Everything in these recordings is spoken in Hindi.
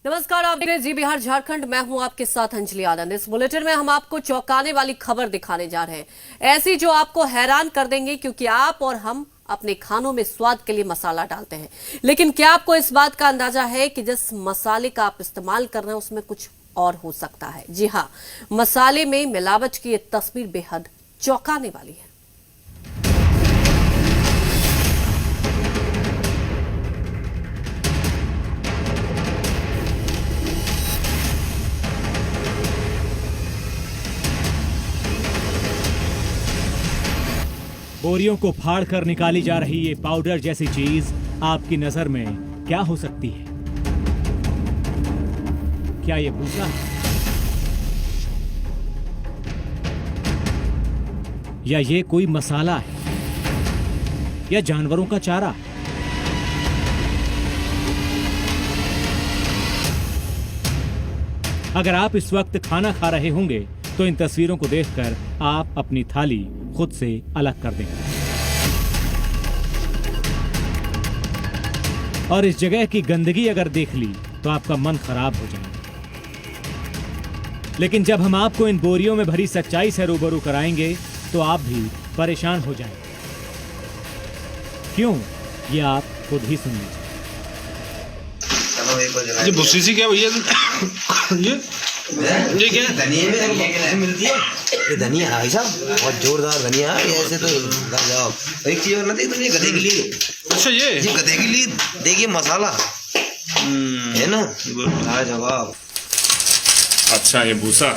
नमस्कार, आप देख रहे हैं जी बिहार झारखंड। मैं हूं आपके साथ अंजलि आनंद। इस बुलेटिन में हम आपको चौंकाने वाली खबर दिखाने जा रहे हैं, ऐसी जो आपको हैरान कर देंगे, क्योंकि आप और हम अपने खानों में स्वाद के लिए मसाला डालते हैं। लेकिन क्या आपको इस बात का अंदाजा है कि जिस मसाले का आप इस्तेमाल कर रहे हैं उसमें कुछ और हो सकता है? जी हाँ, मसाले में मिलावट की ये तस्वीर बेहद चौंकाने वाली है। बोरियों को फाड़ कर निकाली जा रही ये पाउडर जैसी चीज आपकी नजर में क्या हो सकती है? क्या ये भूसा है? या ये कोई मसाला है? या जानवरों का चारा? अगर आप इस वक्त खाना खा रहे होंगे तो इन तस्वीरों को देखकर आप अपनी थाली खुद से अलग कर देंगे। और इस जगह की गंदगी अगर देख ली तो आपका मन खराब हो जाएगा। लेकिन जब हम आपको इन बोरियों में भरी सच्चाई से रूबरू कराएंगे तो आप भी परेशान हो जाएंगे। क्यों? ये आप खुद ही सुन लीजिए। ये भूसी सी क्या भैया? ये क्या धनिया में मिलती है? ये धनिया है साहब, बहुत जोरदार धनिया है। ऐसे तो लाजवाब। एक चीज और ना थी तुमने गधे के लिए। अच्छा, ये गधे के लिए देखिए मसाला है ना, लाजवाब। अच्छा, ये भूसा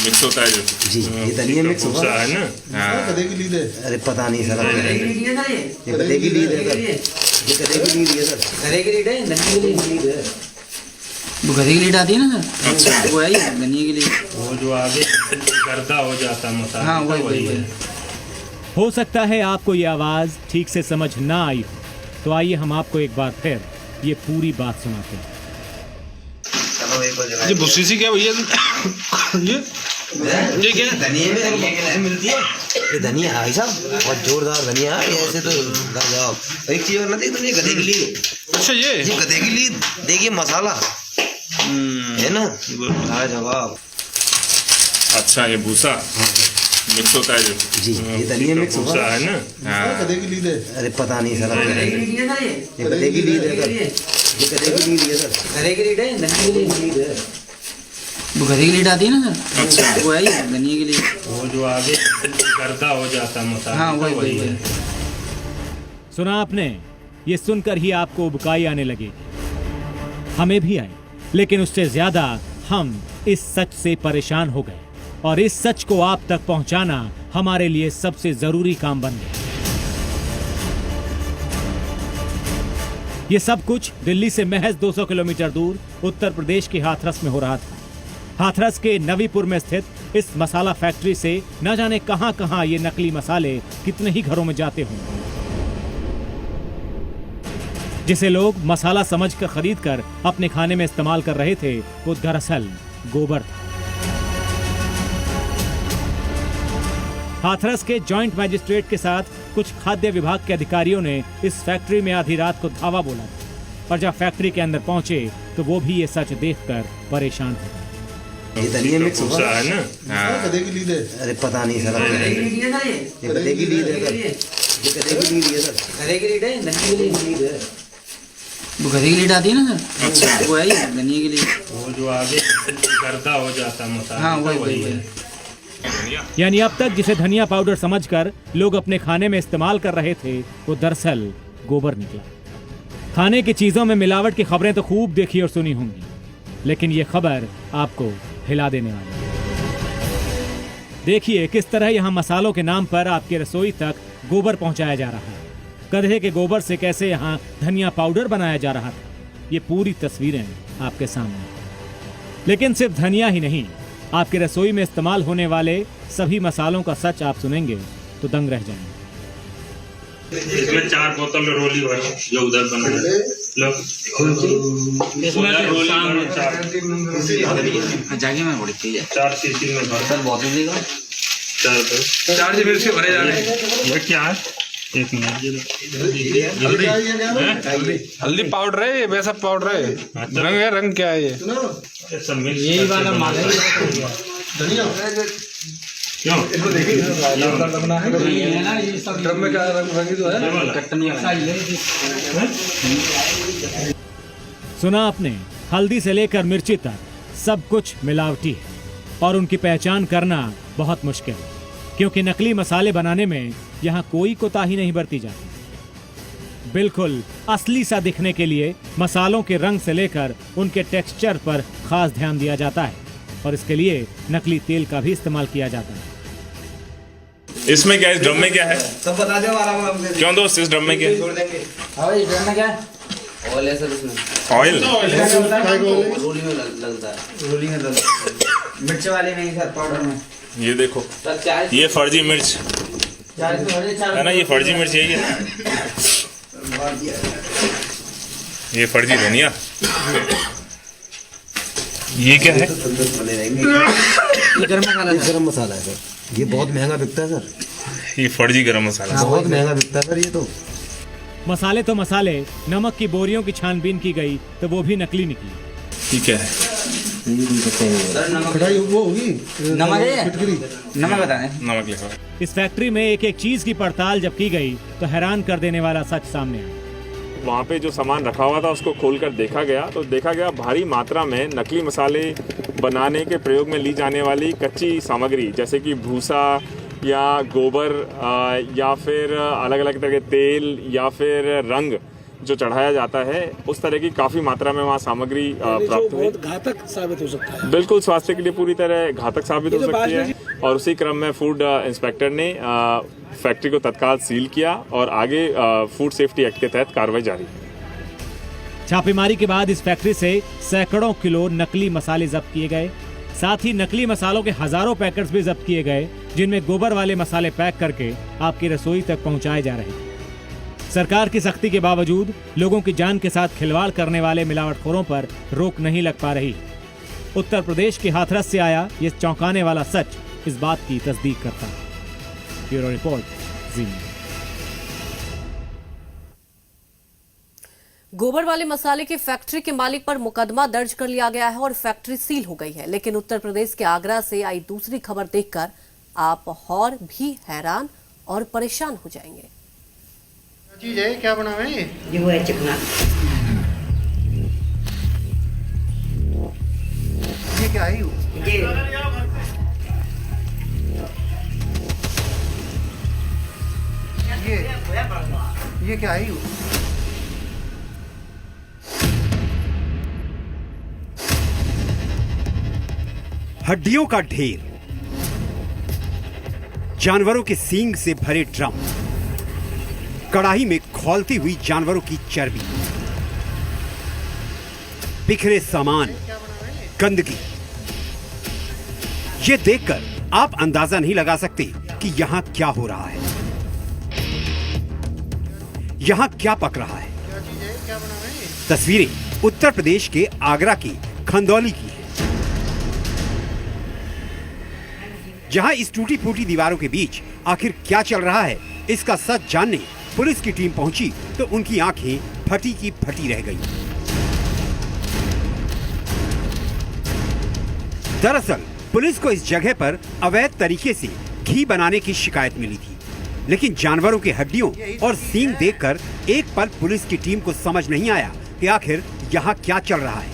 मिक्स होता है जो? जी, ये धनिया मिक्स भूसा है ना। गधे के लिए? अरे पता नहीं सर, ये गधे के लिए है सर। ये गधे के लिए है सर। गधे के लिए है, धनिया के लिए है। वो गधे के लिए आती है ना सर। अच्छा, वो है धनिया के लिए। वो जो आगे गर्दा हो जाता मसाला। हाँ, वही है। हो सकता है आपको ये आवाज ठीक से समझ ना आई हो, तो आइए हम आपको एक बार फिर ये पूरी बात सुनाते हैं। ये भूसी सी क्या भैया? ये क्या धनिया में मिलती है? ये धनिया है साहब, बहुत जोरदार धनिया है। ऐसे तो लाजवाब। एक चीज और ना थी तुमने गधे के लिए। अच्छा, ये गधे के लिए देखिए मसाला है ना, लाजवाब। अच्छा, ये भूसा मिक्स होता है जो? जी, ये धनिया मिक्स भूसा है ना। गधे के लिए? अरे पता नहीं सर, ये गधे के लिए है सर। ये गधे के लिए है सर। गधे के लिए है, धनिया के लिए है। वो गधे के लिए आती है ना सर। अच्छा, वो है धनिया के लिए। वो जो आगे गर्दा हो जाता मसाला। हाँ, वही है। सुना आपने? ये सुनकर ही आपको उबकाई आने लगे। हमें भी आई, लेकिन उससे ज्यादा हम इस सच से परेशान हो गए और इस सच को आप तक पहुंचाना हमारे लिए सबसे जरूरी काम बन गया। ये सब कुछ दिल्ली से महज 200 किलोमीटर दूर उत्तर प्रदेश के हाथरस में हो रहा था। हाथरस के नवीपुर में स्थित इस मसाला फैक्ट्री से न जाने कहां कहां ये नकली मसाले कितने ही घरों में जाते होंगे, जिसे लोग मसाला समझकर खरीदकर अपने खाने में इस्तेमाल कर रहे थे, वो दरअसल गोबर था। हाथरस के जॉइंट मैजिस्ट्रेट के साथ कुछ खाद्य विभाग के अधिकारियों ने इस फैक्ट्री में आधी रात को धावा बोला, और जब फैक्ट्री के अंदर पहुंचे तो वो भी ये सच देखकर परेशान हो गए। ये धनिया मिक्स भूसा है ना। गधे के लिए? अरे पता नहीं सर, ये गधे के लिए है सर। ये गधे के लिए है सर। गधे के लिए है, धनिया के लिए है। वो गधे के लिए आती है ना सर। अच्छा, वो है धनिया के लिए। वो जो आगे गर्दा हो जाता मसाला। हाँ, वही है। यानी अब तक जिसे धनिया पाउडर समझकर लोग अपने खाने में इस्तेमाल कर रहे थे, वो दरअसल गोबर निकला। खाने की चीजों में मिलावट की खबरें तो खूब देखी और सुनी होंगी, लेकिन ये खबर आपको हिला देने वाली है। देखिए किस तरह यहाँ मसालों के नाम पर आपकी रसोई तक गोबर पहुंचाया जा रहा है। गधे के गोबर से कैसे यहाँ धनिया पाउडर बनाया जा रहा था, ये पूरी तस्वीरें आपके सामने। लेकिन सिर्फ धनिया ही नहीं, आपकी रसोई में इस्तेमाल होने वाले सभी मसालों का सच आप सुनेंगे तो दंग रह जाएंगे। इसमें 4 बोतल रोली भरो जो उधर बना है। लो, इसमें रोली भरो 4। जाके में बड़ी चीज है। 4 शीशी में भरो। सर बहुत देगा। 4 चार्ज फिर से भरे जा रहे हैं। ये क्या है? एक मिनट हल्दी पाउडर है ये, वैसा पाउडर है। रंग है, रंग क्या है ये? सब मिल यही वाला माल है क्यों ये है ना, ये सब ड्रम में का रंग जो है कटनी वाला। सुना आपने, हल्दी से लेकर मिर्ची तक सब कुछ मिलावटी है और उनकी पहचान करना बहुत मुश्किल है, क्योंकि नकली मसाले बनाने में यहाँ कोई कोताही नहीं बरती जाती। बिल्कुल असली सा दिखने के लिए मसालों के रंग से लेकर उनके टेक्सचर पर खास ध्यान दिया जाता है और इसके लिए नकली तेल का भी इस्तेमाल किया जाता है। इसमें क्या है? इस ड्रम में क्या है? सब बता दो आराम से। क्यों दोस्त, इस ड्रम में क्या है? छोड़ देंगे। और ये ड्रम में क्या है? ऑयल है सर इसमें। ऑयल? रोली में लगता है। रोली में लगता है। मिर्च वाले नहीं सर, पाउडर में। ये देखो, सर 40 ये फर्जी मिर्च 40 है ना, ये फर्जी मिर्च यही है। ये फर्जी धनिया, ये क्या है? बने रहेंगे। ये गरम मसाला है। गरम मसाला है सर, ये बहुत महंगा बिकता है सर। ये फर्जी गरम मसाला। बहुत महंगा बिकता है सर ये तो। मसाले तो मसाले, नमक की बोरियों की छानबीन की गई तो वो भी नकली निकली। ठीक है, सर नमक वो होगी। नमक है, नमक बताएं। नमक लिखा है। इस फैक्ट्री में एक एक चीज की पड़ताल जब की गई तो हैरान कर देने वाला सच सामने आया। वहाँ पे जो सामान रखा हुआ था उसको खोलकर देखा गया तो देखा गया भारी मात्रा में नकली मसाले बनाने के प्रयोग में ली जाने वाली कच्ची सामग्री, जैसे कि भूसा या गोबर या फिर अलग अलग तरह के तेल या फिर रंग जो चढ़ाया जाता है, उस तरह की काफ़ी मात्रा में वहाँ सामग्री प्राप्त हुई। घातक साबित हो सकता है। बिल्कुल स्वास्थ्य के लिए पूरी तरह घातक साबित हो सकती है और उसी क्रम में फूड इंस्पेक्टर ने फैक्ट्री को तत्काल सील किया और आगे फूड सेफ्टी एक्ट के तहत कार्रवाई जारी है। छापेमारी के बाद इस फैक्ट्री से सैकड़ों किलो नकली मसाले जब्त किए गए। साथ ही नकली मसालों के हजारों पैकेट्स भी जब्त किए गए, जिनमें गोबर वाले मसाले पैक करके आपकी रसोई तक पहुंचाए जा रहे थे। सरकार की सख्ती के बावजूद लोगों की जान के साथ खिलवाड़ करने वाले मिलावटखोरों पर रोक नहीं लग पा रही। उत्तर प्रदेश के हाथरस से आया ये चौंकाने वाला सच इस बात की तस्दीक करता है। ब्यूरो रिपोर्ट, जी न्यूज़। गोबर वाले मसाले की फैक्ट्री के मालिक पर मुकदमा दर्ज कर लिया गया है और फैक्ट्री सील हो गई है। लेकिन उत्तर प्रदेश के आगरा से आई दूसरी खबर देखकर आप और भी हैरान और परेशान हो जाएंगे। चीज है, क्या बना है ये? वो है चिकना। ये क्या है? ये क्या है? हड्डियों का ढेर, जानवरों के सींग से भरे ड्रम, कड़ाही में खौलती हुई जानवरों की चर्बी, बिखरे सामान, गंदगी। ये देखकर आप अंदाजा नहीं लगा सकते कि यहां क्या हो रहा है, यहां क्या पक रहा है। तस्वीरें उत्तर प्रदेश के आगरा की खंदौली की हैं, जहां इस टूटी फूटी दीवारों के बीच आखिर क्या चल रहा है, इसका सच जानने पुलिस की टीम पहुंची तो उनकी आंखें फटी की फटी रह गई। दरअसल पुलिस को इस जगह पर अवैध तरीके से घी बनाने की शिकायत मिली थी, लेकिन जानवरों की हड्डियों और सींग देखकर एक पल पुलिस की टीम को समझ नहीं आया कि आखिर यहाँ क्या चल रहा है।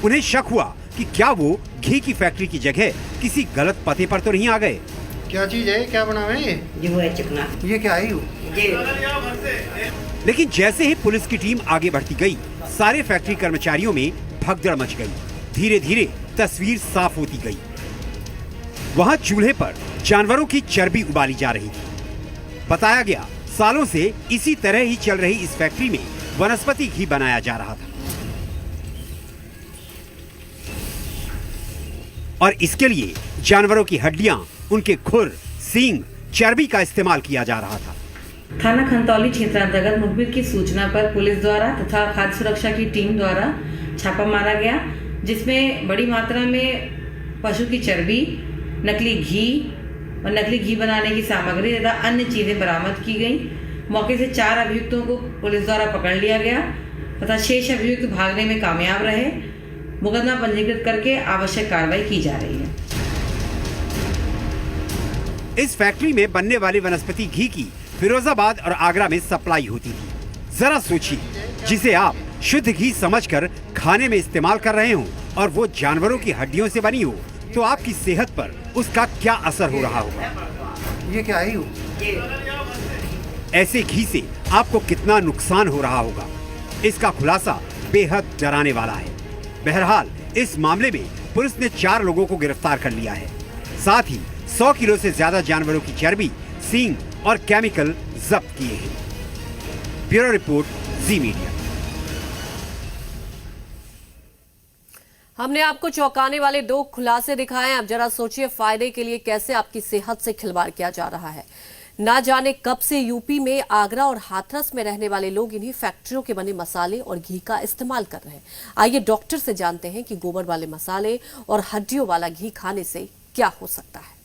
उन्हें शक हुआ कि क्या वो घी की फैक्ट्री की जगह किसी गलत पते पर तो नहीं आ गए। क्या चीज है, क्या बना है? ये वो है चिकना। ये क्या है? लेकिन जैसे ही पुलिस की टीम आगे बढ़ती गई, सारे फैक्ट्री कर्मचारियों में भगदड़ मच गई। धीरे धीरे तस्वीर साफ होती गई। वहां चूल्हे पर जानवरों की चर्बी उबाली जा रही थी। बताया गया सालों से इसी तरह ही चल रही इस फैक्ट्री में वनस्पति घी बनाया जा रहा था और इसके लिए जानवरों की हड्डियां, उनके खुर, सींग, चर्बी का इस्तेमाल किया जा रहा था। थाना खंतौली क्षेत्रांतर्गत मुखबिर की सूचना पर पुलिस द्वारा तथा खाद्य सुरक्षा की टीम द्वारा छापा मारा गया, जिसमें बड़ी मात्रा में पशु की चर्बी, नकली घी और नकली घी बनाने की सामग्री तथा अन्य चीजें बरामद की गई। मौके से 4 अभियुक्तों को पुलिस द्वारा पकड़ लिया गया तथा शेष अभियुक्त भागने में कामयाब रहे। मुकदमा पंजीकृत करके आवश्यक कार्रवाई की जा रही है। इस फैक्ट्री में बनने वाली वनस्पति घी की फिरोजाबाद और आगरा में सप्लाई होती थी। जरा सोचिए, जिसे आप शुद्ध घी समझकर खाने में इस्तेमाल कर रहे हो और वो जानवरों की हड्डियों से बनी हो, तो आपकी सेहत पर उसका क्या असर हो रहा होगा। ये क्या है यू? ऐसे घी से आपको कितना नुकसान हो रहा होगा, इसका खुलासा बेहद डराने वाला है। बहरहाल इस मामले में पुलिस ने 4 लोगों को गिरफ्तार कर लिया है। साथ ही 100 किलो से ज्यादा जानवरों की चर्बी, सींग और केमिकल जब्त किए हैं। ब्यूरो रिपोर्ट, जी मीडिया। हमने आपको चौंकाने वाले 2 खुलासे दिखाए। अब जरा सोचिए, फायदे के लिए कैसे आपकी सेहत से खिलवाड़ किया जा रहा है। ना जाने कब से यूपी में आगरा और हाथरस में रहने वाले लोग इन्हीं फैक्ट्रियों के बने मसाले और घी का इस्तेमाल कर रहे हैं। आइए डॉक्टर से जानते हैं कि गोबर वाले मसाले और हड्डियों वाला घी खाने से क्या हो सकता है।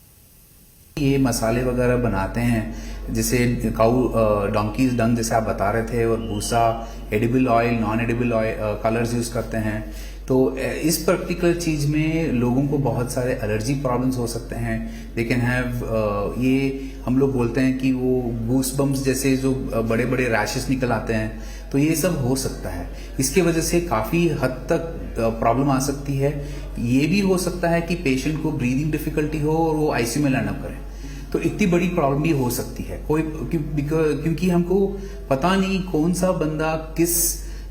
ये मसाले वगैरह बनाते हैं, जैसे काऊ डोंकीज डंग जैसे आप बता रहे थे, और भूसा, edible oil, non edible oil, colours use करते हैं। तो इस पर्टिकुलर चीज में लोगों को बहुत सारे एलर्जी प्रॉब्लम्स हो सकते हैं। दे कैन हैव ये हम लोग बोलते हैं कि वो गूस बम्स जैसे जो बड़े बड़े रैशेस निकल आते हैं, तो ये सब हो सकता है। इसके वजह से काफी हद तक प्रॉब्लम आ सकती है। ये भी हो सकता है कि पेशेंट को ब्रीदिंग डिफिकल्टी हो और वो आईसीयू में लैंड अप करें, तो इतनी बड़ी प्रॉब्लम भी हो सकती है। क्योंकि हमको पता नहीं कौन सा बंदा किस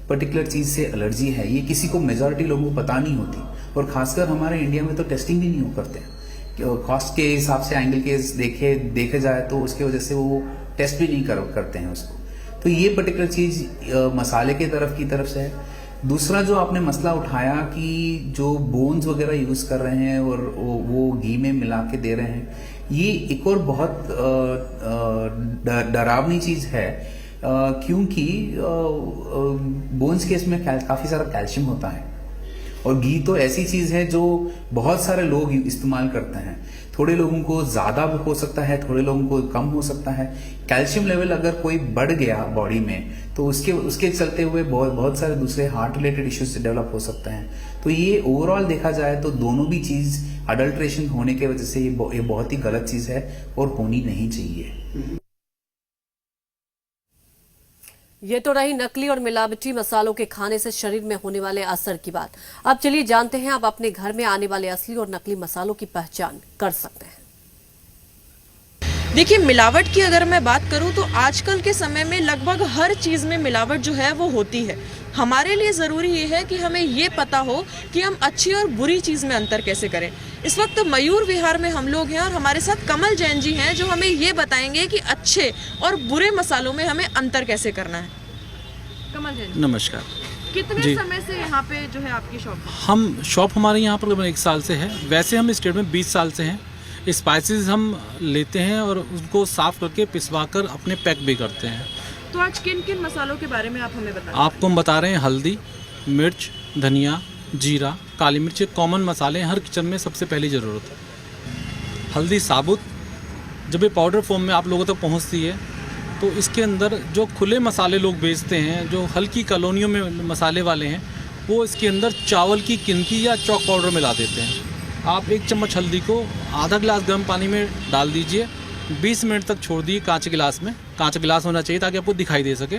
पर्टिकुलर चीज से एलर्जी है, ये किसी को मेजॉरिटी लोगों को पता नहीं होती। और खासकर हमारे इंडिया में तो टेस्टिंग भी नहीं करते हैं। कॉस्ट के हिसाब से, एंगल के देखे जाए तो उसके वजह से वो टेस्ट भी नहीं करते हैं उसको। तो ये पर्टिकुलर चीज मसाले की तरफ से है। दूसरा जो आपने मसला उठाया कि जो बोन्स वगैरह यूज कर रहे हैं और वो घी में मिला के दे रहे हैं, ये एक और बहुत डरावनी चीज है। क्योंकि बोन्स के इसमें काफी सारा कैल्शियम होता है, और घी तो ऐसी चीज है जो बहुत सारे लोग इस्तेमाल करते हैं। थोड़े लोगों को ज्यादा भी हो सकता है, थोड़े लोगों को कम हो सकता है। कैल्शियम लेवल अगर कोई बढ़ गया बॉडी में, तो उसके चलते हुए बहुत सारे दूसरे हार्ट रिलेटेड इश्यूज डेवलप हो सकते हैं। तो ये ओवरऑल देखा जाए तो दोनों भी चीज अडल्ट्रेशन होने की वजह से ये बहुत ही गलत चीज है और होनी नहीं चाहिए। ये तो रही नकली और मिलावटी मसालों के खाने से शरीर में होने वाले असर की बात। अब चलिए जानते हैं आप अपने घर में आने वाले असली और नकली मसालों की पहचान कर सकते हैं। देखिए, मिलावट की अगर मैं बात करूं तो आजकल के समय में लगभग हर चीज़ में मिलावट जो है वो होती है। हमारे लिए ज़रूरी ये है कि हमें ये पता हो कि हम अच्छी और बुरी चीज़ में अंतर कैसे करें। इस वक्त मयूर विहार में हम लोग हैं और हमारे साथ कमल जैन जी हैं जो हमें ये बताएंगे कि अच्छे और बुरे मसालों में हमें अंतर कैसे करना है। कमल जैन, नमस्कार। कितने समय से यहाँ पे जो है आपकी शॉप? हम शॉप हमारे यहाँ पर लगभग 1 साल से है। वैसे हम स्टेट में 20 साल से हैं। स्पाइसेस हम लेते हैं और उनको साफ करके पिसवा कर अपने पैक भी करते हैं। तो आज किन किन मसालों के बारे में आप हमें बताएं? आपको हम बता रहे हैं हल्दी, मिर्च, धनिया, जीरा, काली मिर्च। कॉमन मसाले हैं, हर किचन में सबसे पहली ज़रूरत है। हल्दी साबुत जब ये पाउडर फॉर्म में आप लोगों तक पहुंचती है, तो इसके अंदर जो खुले मसाले लोग बेचते हैं, जो हल्की कॉलोनियों में मसाले वाले हैं, वो इसके अंदर चावल की किनकी या चॉक पाउडर मिला देते हैं। आप 1 चम्मच हल्दी को आधा गिलास गर्म पानी में डाल दीजिए, 20 मिनट तक छोड़ दिए कांच गिलास में। कांच गिलास होना चाहिए ताकि आपको दिखाई दे सके।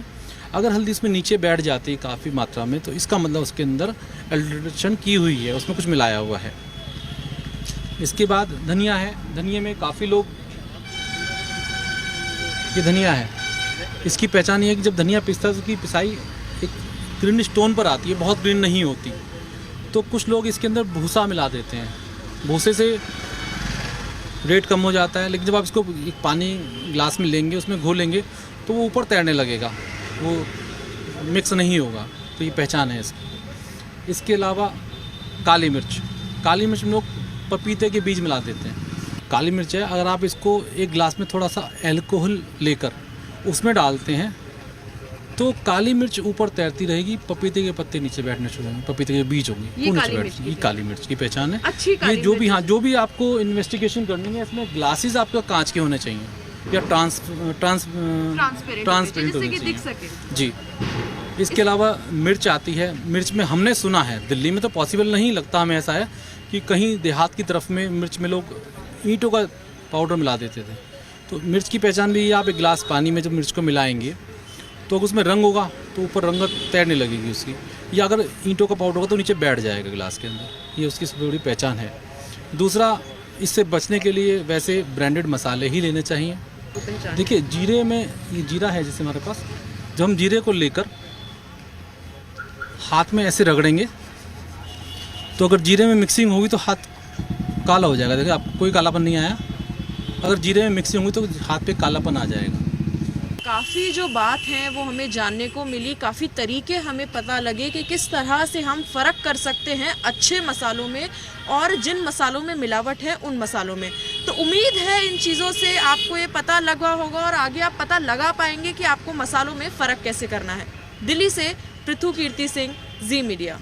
अगर हल्दी इसमें नीचे बैठ जाती है काफ़ी मात्रा में, तो इसका मतलब उसके अंदर एडल्ट्रेशन की हुई है, उसमें कुछ मिलाया हुआ है। इसके बाद धनिया है। धनिया में काफ़ी लोग, ये धनिया है, इसकी पहचान ये है कि जब धनिया पिसता है तो उसकी पिसाई एक ग्रीन स्टोन पर आती है, बहुत ग्रीन नहीं होती। तो कुछ लोग इसके अंदर भूसा मिला देते हैं, भूसे से रेट कम हो जाता है। लेकिन जब आप इसको एक पानी ग्लास में लेंगे, उसमें घोलेंगे, तो वो ऊपर तैरने लगेगा, वो मिक्स नहीं होगा। तो ये पहचान है इसकी। इसके अलावा काली मिर्च। काली मिर्च में लोग पपीते के बीज मिला देते हैं। काली मिर्च है, अगर आप इसको एक गिलास में थोड़ा सा अल्कोहल लेकर उसमें डालते हैं, तो काली मिर्च ऊपर तैरती रहेगी, पपीते के पत्ते नीचे बैठने शुरू होंगे, पपीते के बीज होंगे, वो नीचे बैठेंगे। ये काली मिर्च की पहचान है। ये जो भी आपको इन्वेस्टिगेशन करनी है, इसमें ग्लासेस आपका कांच के होने चाहिए। या ट्रांसपेरेंट होनी चाहिए जी। इसके अलावा मिर्च आती है, मिर्च में हमने सुना है दिल्ली में तो पॉसिबल नहीं लगता हमें ऐसा है कि कहीं देहात की तरफ में मिर्च में लोग ईंटों का पाउडर मिला देते थे। तो मिर्च की पहचान भी आप एक गिलास पानी में जब मिर्च को मिलाएंगे तो अगर उसमें रंग होगा तो ऊपर रंगत तैरने लगेगी उसकी, या अगर ईंटों का पाउडर होगा तो नीचे बैठ जाएगा गिलास के अंदर। ये उसकी सबसे बड़ी पहचान है। दूसरा, इससे बचने के लिए वैसे ब्रांडेड मसाले ही लेने चाहिए। देखिए जीरे में, ये जीरा है जैसे हमारे पास, जब हम जीरे को लेकर हाथ में ऐसे रगड़ेंगे तो अगर जीरे में मिक्सिंग होगी तो हाथ काला हो जाएगा। देखिए आप, कोई कालापन नहीं आया। अगर जीरे में मिक्सिंग होगी तो हाथ पे कालापन आ जाएगा। काफ़ी जो बात है वो हमें जानने को मिली, काफ़ी तरीके हमें पता लगे कि किस तरह से हम फ़र्क कर सकते हैं अच्छे मसालों में और जिन मसालों में मिलावट है उन मसालों में। तो उम्मीद है इन चीज़ों से आपको ये पता लगा होगा और आगे आप पता लगा पाएंगे कि आपको मसालों में फ़र्क कैसे करना है। दिल्ली से पृथु कीर्ति सिंह, जी मीडिया।